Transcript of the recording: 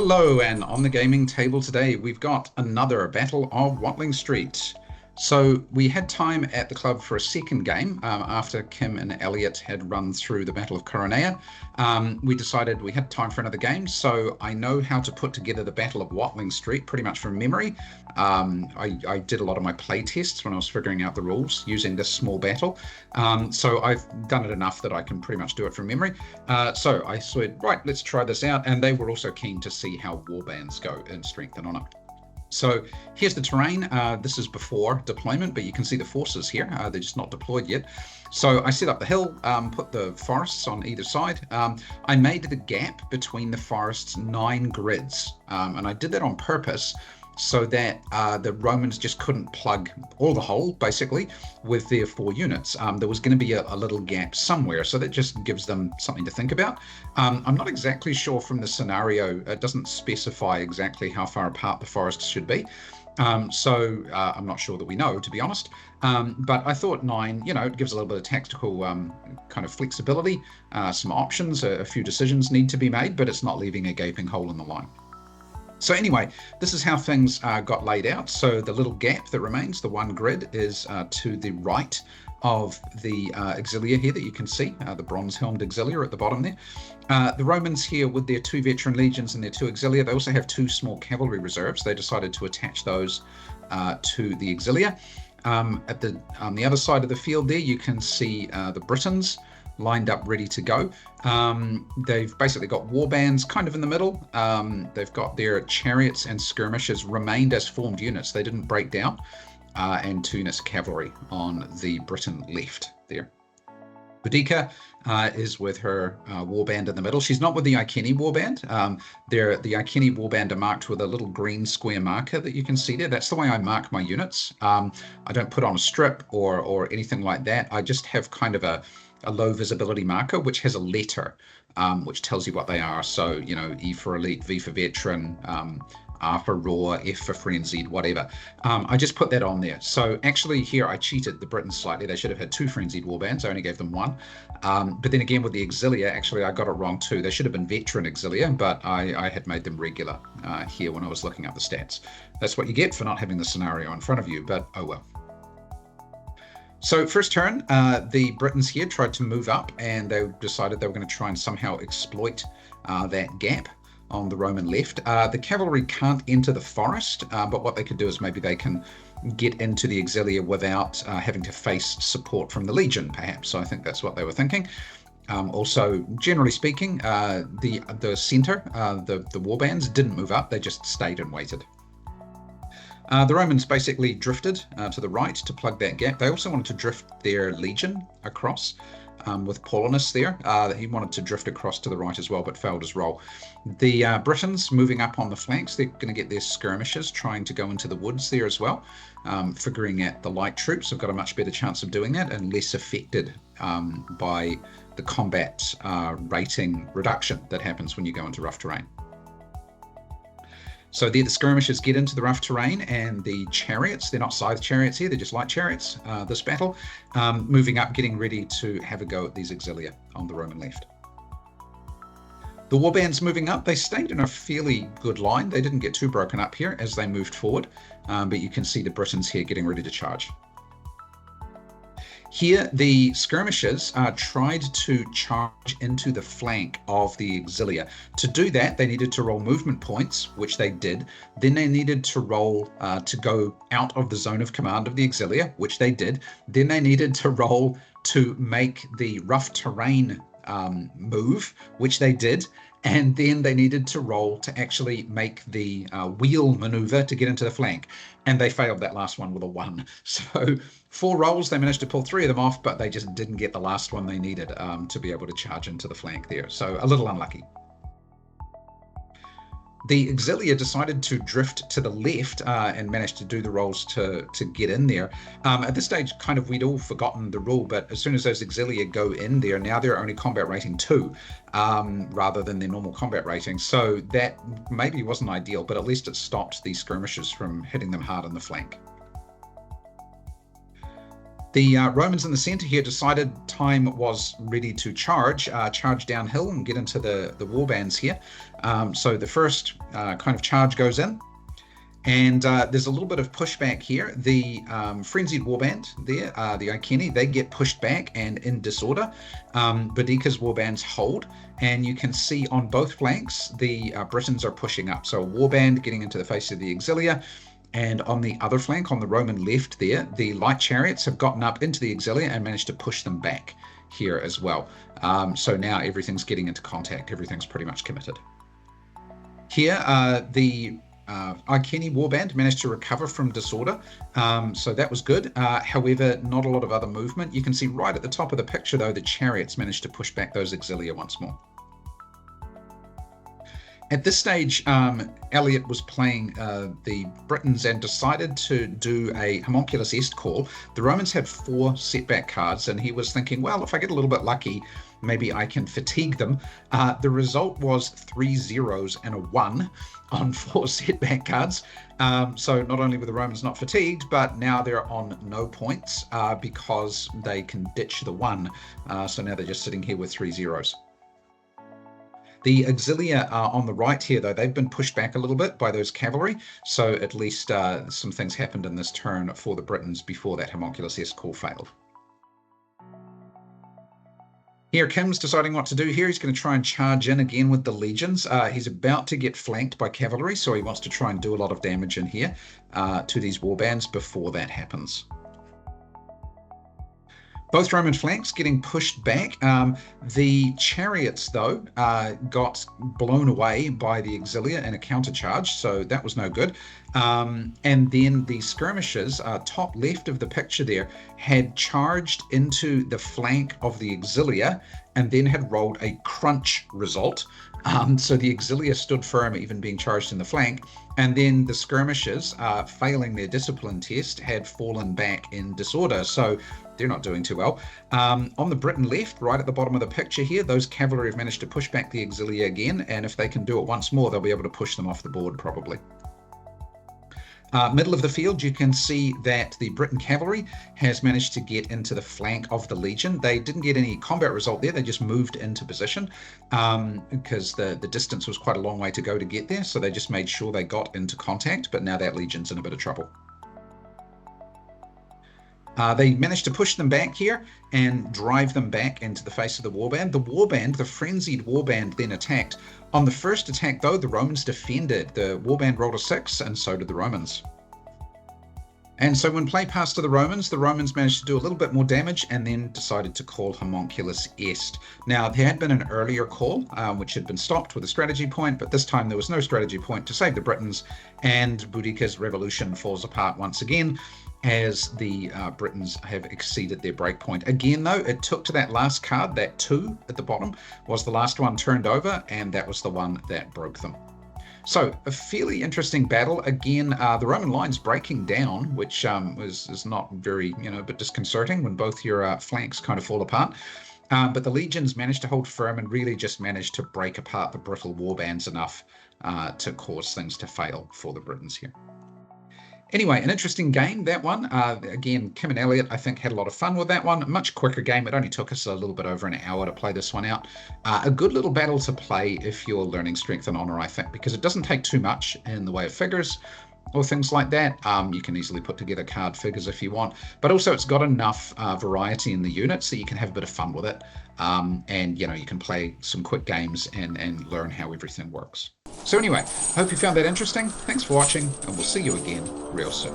Hello, and on the gaming table today, we've got another Battle of Watling St. So we had time at the club for a second game after Kim and Elliot had run through the Battle of Coronea. We decided we had time for another game, so I know how to put together the Battle of Watling St pretty much from memory. I did a lot of my play tests when I was figuring out the rules using this small battle. So I've done it enough that I can pretty much do it from memory. So I said, right, let's try this out. And they were also keen to see how warbands go in Strength and Honor. So here's the terrain. This is before deployment, but you can see the forces here. They're just not deployed yet. So I set up the hill, put the forests on either side. I made the gap between the forests 9 grids, and I did that on purpose so that the Romans just couldn't plug all the hole, basically, with their 4 units. There was going to be a little gap somewhere, so that just gives them something to think about. I'm not exactly sure from the scenario. It doesn't specify exactly how far apart the forests should be. So I'm not sure that we know, to be honest. But I thought 9, it gives a little bit of tactical kind of flexibility, some options, a few decisions need to be made, but it's not leaving a gaping hole in the line. So anyway, this is how things got laid out. So the little gap that remains, the 1 grid, is to the right of the auxilia here that you can see, the bronze-helmed auxilia at the bottom there. The Romans here with their 2 veteran legions and their 2 auxilia, they also have 2 small cavalry reserves. They decided to attach those to the auxilia. On the other side of the field there, you can see the Britons lined up ready to go. They've basically got warbands kind of in the middle. They've got their chariots and skirmishers remained as formed units. They didn't break down. And 2 units of cavalry on the Briton left there. Boudica is with her warband in the middle. She's not with the Iceni warband. The Iceni warband are marked with a little green square marker that you can see there. That's the way I mark my units. I don't put on a strip or anything like that. I just have kind of a low visibility marker which has a letter which tells you what they are. So, E for elite, V for veteran, R for raw, F for frenzied, whatever. I just put that on there. So actually here I cheated the Britons slightly. They should have had 2 frenzied warbands. I only gave them 1. But then again with the auxilia, actually I got it wrong too. They should have been veteran auxilia, but I had made them regular here when I was looking up the stats. That's what you get for not having the scenario in front of you, but oh well. So first turn, the Britons here tried to move up and they decided they were going to try and somehow exploit that gap on the Roman left. The cavalry can't enter the forest, but what they could do is maybe they can get into the auxilia without having to face support from the legion, perhaps. So I think that's what they were thinking. Also, generally speaking, the center, the warbands didn't move up. They just stayed and waited. The Romans basically drifted to the right to plug that gap. They also wanted to drift their legion across with Paulinus there. He wanted to drift across to the right as well, but failed his role. The Britons moving up on the flanks, they're going to get their skirmishers trying to go into the woods there as well. Figuring out the light troops have got a much better chance of doing that and less affected by the combat rating reduction that happens when you go into rough terrain. So there the skirmishers get into the rough terrain, and the chariots, they're not scythe chariots here, they're just light chariots, this battle, moving up, getting ready to have a go at these auxilia on the Roman left. The warbands moving up, they stayed in a fairly good line. They didn't get too broken up here as they moved forward, but you can see the Britons here getting ready to charge. Here, the skirmishers tried to charge into the flank of the auxilia. To do that, they needed to roll movement points, which they did. Then they needed to roll to go out of the zone of command of the auxilia, which they did. Then they needed to roll to make the rough terrain move, which they did. And then they needed to roll to actually make the wheel maneuver to get into the flank. And they failed that last one with a 1. So 4 rolls, they managed to pull 3 of them off, but they just didn't get the last one they needed to be able to charge into the flank there. So a little unlucky. The auxilia decided to drift to the left and managed to do the rolls to get in there. At this stage, kind of, we'd all forgotten the rule, but as soon as those auxilia go in there, now they're only combat rating 2 rather than their normal combat rating. So that maybe wasn't ideal, but at least it stopped these skirmishers from hitting them hard on the flank. The Romans in the center here decided time was ready to charge downhill and get into the warbands here. So the first kind of charge goes in. And there's a little bit of pushback here. The Frenzied Warband there, the Iceni, they get pushed back and in disorder. Boudica's Warbands hold. And you can see on both flanks, the Britons are pushing up. So a Warband getting into the face of the Auxilia. And on the other flank, on the Roman left there, the light chariots have gotten up into the Auxilia and managed to push them back here as well. So now everything's getting into contact. Everything's pretty much committed. Here, the Iceni Warband managed to recover from disorder, so that was good. However, not a lot of other movement. You can see right at the top of the picture, though, the chariots managed to push back those Auxilia once more. At this stage, Elliot was playing the Britons and decided to do a Homunculus Est call. The Romans had 4 setback cards, and he was thinking, well, if I get a little bit lucky, maybe I can fatigue them. The result was 3 zeros and a 1 on 4 setback cards. So not only were the Romans not fatigued, but now they're on no points because they can ditch the 1. So now they're just sitting here with 3 zeros. The Auxilia on the right here, though, they've been pushed back a little bit by those cavalry. So at least some things happened in this turn for the Britons before that Homunculus Est call failed. Here, Kim's deciding what to do here. He's going to try and charge in again with the legions. He's about to get flanked by cavalry, so he wants to try and do a lot of damage in here to these warbands before that happens. Both Roman flanks getting pushed back. The chariots, though, got blown away by the Auxilia in a countercharge, so that was no good. And then the skirmishers, top left of the picture there, had charged into the flank of the Auxilia and then had rolled a crunch result. So the Auxilia stood firm, even being charged in the flank. And then the skirmishers, failing their discipline test, had fallen back in disorder. So they're not doing too well. On the Briton left, right at the bottom of the picture here, those cavalry have managed to push back the Auxilia again. And if they can do it once more, they'll be able to push them off the board probably. Middle of the field, you can see that the Briton cavalry has managed to get into the flank of the legion. They didn't get any combat result there. They just moved into position because the distance was quite a long way to go to get there. So they just made sure they got into contact, but now that legion's in a bit of trouble. They managed to push them back here and drive them back into the face of the warband. The warband, the frenzied warband, then attacked. On the first attack, though, the Romans defended. The warband rolled a 6, and so did the Romans. And so when play passed to the Romans managed to do a little bit more damage and then decided to call Homunculus Est. Now, there had been an earlier call, which had been stopped with a strategy point, but this time there was no strategy point to save the Britons, and Boudica's revolution falls apart once again, as the Britons have exceeded their breakpoint. Again, though, it took to that last card, that 2 at the bottom, was the last one turned over, and that was the one that broke them. So, a fairly interesting battle. Again, the Roman line's breaking down, which is not very, a bit disconcerting when both your flanks kind of fall apart. But the legions managed to hold firm and really just managed to break apart the brittle warbands enough to cause things to fail for the Britons here. Anyway, an interesting game, that one. Again, Kim and Elliot, I think, had a lot of fun with that one. A much quicker game. It only took us a little bit over an hour to play this one out. A good little battle to play if you're learning Strength and Honor, I think, because it doesn't take too much in the way of figures or things like that. You can easily put together card figures if you want. But also, it's got enough variety in the units so you can have a bit of fun with it. And, you can play some quick games and learn how everything works. So anyway, hope you found that interesting. Thanks for watching, and we'll see you again real soon.